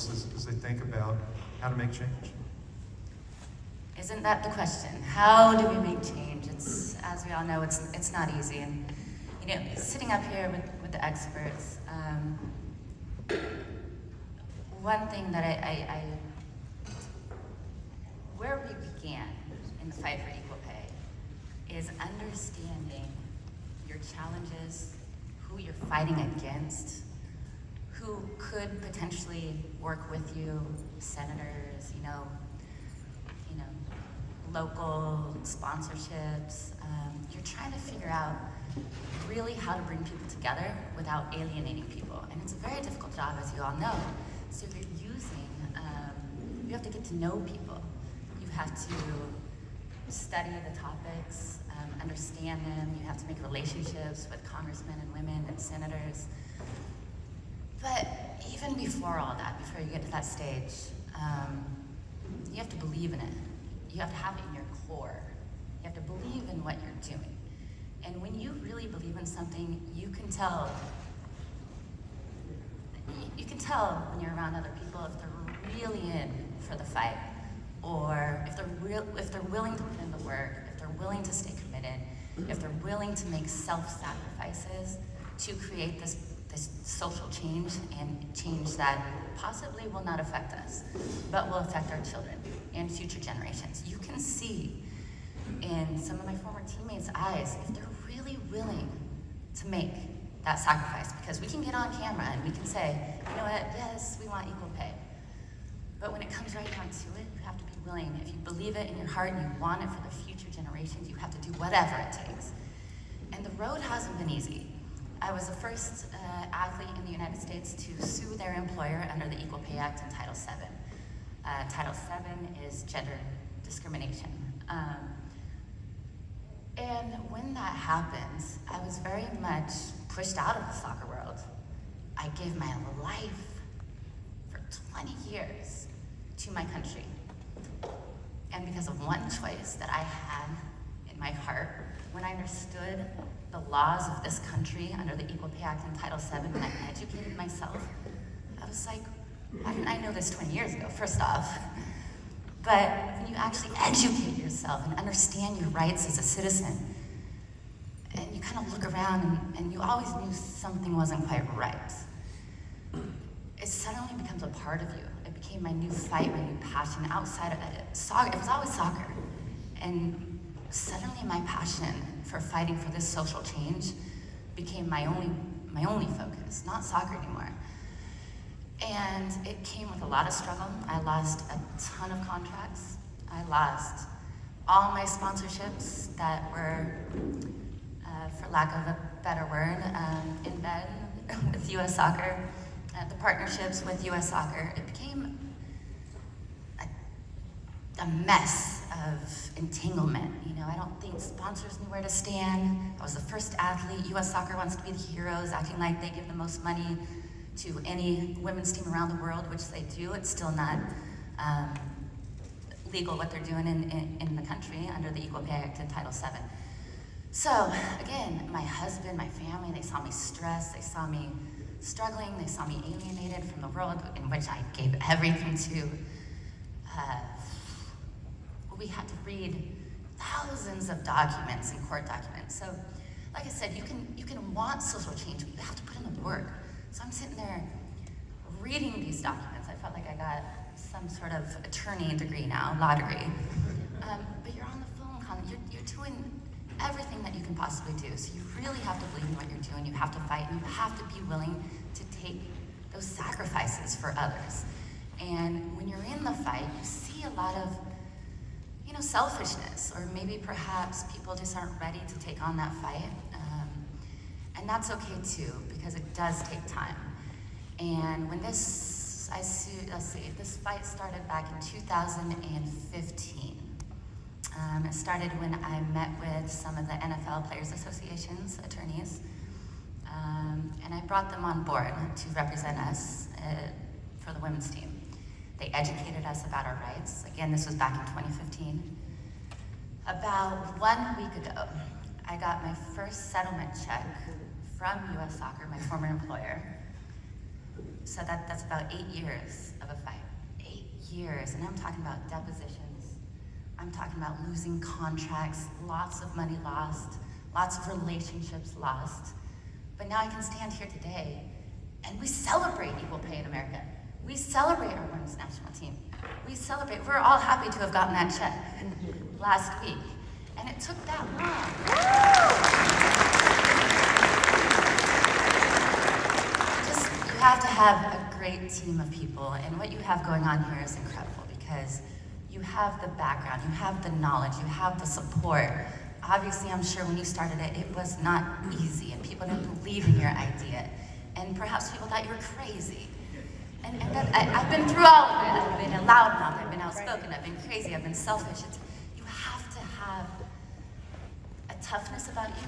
audience as they think about how to make change? Isn't that the question? How do we make change? It's, as we all know, it's not easy. And you know, sitting up here with the experts, one thing that I where we began in the fight for equal pay is understanding your challenges, who you're fighting against, who could potentially work with you, senators, local sponsorships. You're trying to figure out really how to bring people together without alienating people. And it's a very difficult job, as you all know. So if you're using, you have to get to know people. You have to study the topics, understand them. You have to make relationships with congressmen and women and senators. But even before all that, before you get to that stage, you have to believe in it. You have to have it in your core. You have to believe in what you're doing. And when you really believe in something, you can tell. You can tell when you're around other people if they're really in for the fight, or if they're willing to put in the work, if they're willing to stay committed, if they're willing to make self-sacrifices to create this social change, and change that possibly will not affect us, but will affect our children and future generations. You can see in some of my former teammates' eyes if they're really willing to make that sacrifice, because we can get on camera and we can say, you know what, yes, we want equal pay. But when it comes right down to it, you have to be willing. If you believe it in your heart and you want it for the future generations, you have to do whatever it takes. And the road hasn't been easy. I was the first athlete in the United States to sue their employer under the Equal Pay Act and Title VII. Title VII is gender discrimination. And when that happened, I was very much pushed out of the soccer world. I gave my life for 20 years to my country. And because of one choice that I had in my heart, when I understood the laws of this country under the Equal Pay Act and Title VII, and I educated myself, I was like, why didn't I know this 20 years ago, first off? But when you actually educate yourself and understand your rights as a citizen, and you kind of look around and you always knew something wasn't quite right, it suddenly becomes a part of you. It became my new fight, my new passion outside of it. Soccer, it was always soccer. And suddenly my passion for fighting for this social change became my only focus, not soccer anymore. And it came with a lot of struggle. I lost a ton of contracts. I lost all my sponsorships that were, for lack of a better word, in bed with US Soccer, the partnerships with US Soccer. It became a mess of entanglement. I don't think sponsors knew where to stand. I was the first athlete. US Soccer wants to be the heroes, acting like they give the most money to any women's team around the world, which they do. It's still not legal what they're doing in the country under the Equal Pay Act and Title VII. So again, my husband, my family, they saw me stressed, they saw me struggling, they saw me alienated from the world in which I gave everything to. We had to read thousands of documents and court documents. So, like I said, you can want social change, but you have to put in the work. So I'm sitting there reading these documents. I felt like I got some sort of attorney degree now, law degree. But you're on the phone, you're doing everything that you can possibly do. So you really have to believe in what you're doing. You have to fight, and you have to be willing to take those sacrifices for others. And when you're in the fight, you see a lot of selfishness, or maybe perhaps people just aren't ready to take on that fight. And that's okay too, because it does take time. And when this fight started back in 2015. It started when I met with some of the NFL Players Association's attorneys, and I brought them on board to represent us for the women's team. They educated us about our rights. Again, this was back in 2015. About 1 week ago, I got my first settlement check from US Soccer, my former employer. So that's about 8 years of a fight. 8 years, and I'm talking about depositions. I'm talking about losing contracts, lots of money lost, lots of relationships lost. But now I can stand here today, and we celebrate equal pay in America. We celebrate our women's national team. We celebrate, we're all happy to have gotten that check last week. And it took that long. You have to have a great team of people, and what you have going on here is incredible because you have the background, you have the knowledge, you have the support. Obviously, I'm sure when you started it, it was not easy, and people didn't believe in your idea, and perhaps people thought you were crazy. And I've been through all of it. I've been a loudmouth, I've been outspoken, I've been crazy, I've been selfish. You have to have a toughness about you.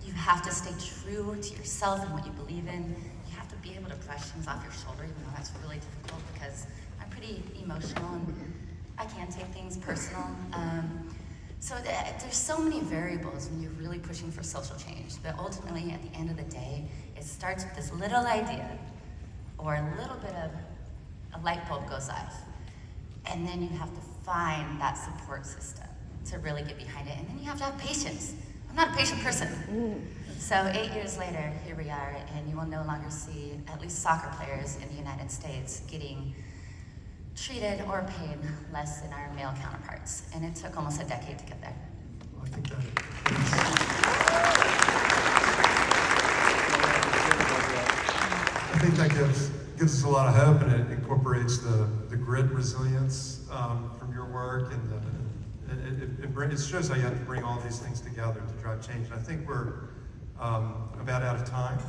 You have to stay true to yourself and what you believe in. You have to be able to brush things off your shoulder, even though that's really difficult because I'm pretty emotional and I can take things personal. So there's so many variables when you're really pushing for social change, but ultimately at the end of the day, it starts with this little idea or a little bit of a light bulb goes off. And then you have to find that support system to really get behind it. And then you have to have patience. I'm not a patient person. So 8 years later, here we are, and you will no longer see at least soccer players in the United States getting treated or paid less than our male counterparts. And it took almost a decade to get there. Well, I think that gives us a lot of hope, and it incorporates the grit, resilience from your work, and it shows how you have to bring all these things together to drive change. And I think we're about out of time.